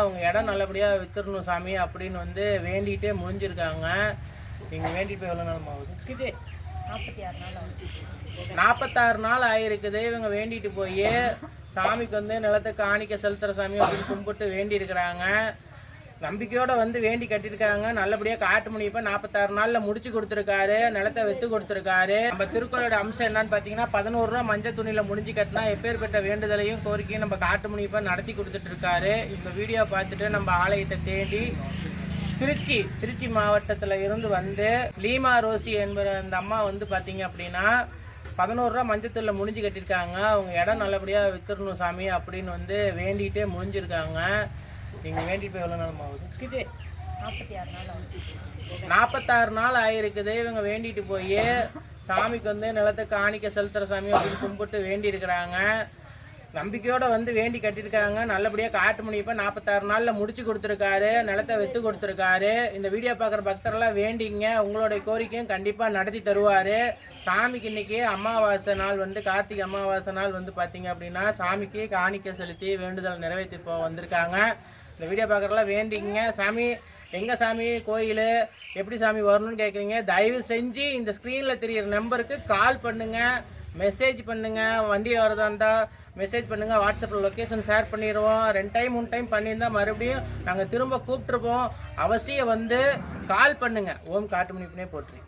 அவங்க இடம் நல்லபடியாக வித்துடணும் சாமி அப்படின்னு வந்து வேண்டிகிட்டே முடிஞ்சிருக்காங்க. நீங்கள் வேண்டிட்டு போய் எவ்வளோ நாள் ஆகுது? 46 நாள் ஆகிருக்குது. இவங்க வேண்டிட்டு போய் சாமிக்கு வந்து நிலத்தை காணிக்க செலுத்துகிற சாமி அப்படின்னு கும்பிட்டு வேண்டி இருக்கிறாங்க. நம்பிக்கையோடு வந்து வேண்டி கட்டியிருக்காங்க. நல்லபடியாக காட்டு முடிப்போ 46 நாளில் முடிச்சு கொடுத்துருக்காரு. நிலத்தை விற்று கொடுத்துருக்காரு. நம்ம திருக்குறளோட அம்சம் என்னன்னு பார்த்தீங்கன்னா 11 ரூபா மஞ்சள் துணியில் முடிஞ்சு கட்டினா எப்பேற்பட்ட வேண்டுதலையும் கோரிக்கையும் நம்ம காட்டு முடிப்போ நடத்தி கொடுத்துட்டு இருக்காரு. இந்த வீடியோ பார்த்துட்டு நம்ம ஆலயத்தை தேடி திருச்சி மாவட்டத்தில் இருந்து வந்து லீமா ரோசி என்பது அந்த அம்மா வந்து பார்த்தீங்க அப்படின்னா 11 ரூபா மஞ்சத்தூரில் முடிஞ்சு கட்டியிருக்காங்க. அவங்க இடம் நல்லபடியாக வித்துடணும் சாமி அப்படின்னு வந்து வேண்டிகிட்டே முடிஞ்சிருக்காங்க. நீங்கள் வேண்டிட்டு போய் எவ்வளோ நாள் ஆகுது? 46 நாள் ஆகிருக்குது. இவங்க வேண்டிட்டு போய் சாமிக்கு வந்து நிலத்தை காணிக்க செலுத்துகிற சாமி அப்படின்னு கும்பிட்டு வேண்டி இருக்கிறாங்க. நம்பிக்கையோடு வந்து வேண்டி கட்டியிருக்காங்க. நல்லபடியாக காட்டு முடிப்போ 46 நாளில் முடிச்சு கொடுத்துருக்காரு. நிலத்தை விற்று கொடுத்துருக்காரு. இந்த வீடியோ பார்க்குற பக்தரெல்லாம் வேண்டிங்க, உங்களுடைய கோரிக்கையும் கண்டிப்பாக நடத்தி தருவார். சாமிக்கு இன்றைக்கி அமாவாசை நாள் வந்து கார்த்திகை அமாவாசை நாள் வந்து பார்த்திங்க அப்படின்னா சாமிக்கு காணிக்க செலுத்தி வேண்டுதல் நிறைவேற்றி இப்போ வந்திருக்காங்க. இந்த வீடியோ பார்க்குறலாம் வேண்டிங்க. சாமி எங்கே சாமி கோயில் எப்படி சாமி வரணும்னு கேட்குறீங்க? தயவு செஞ்சு இந்த ஸ்க்ரீனில் தெரிகிற நம்பருக்கு கால் பண்ணுங்கள், மெசேஜ் பண்ணுங்கள். வண்டியில் வரதா இருந்தால் மெசேஜ் பண்ணுங்கள். வாட்ஸ்அப்பில் லொக்கேஷன் ஷேர் பண்ணிடுவோம். 2 டைம் 3 டைம் பண்ணியிருந்தால் மறுபடியும் நாங்கள் திரும்ப கூப்பிட்ருப்போம். அவசியம் வந்து கால் பண்ணுங்கள். ஓம் காட்டு முடிப்புனே போற்றி.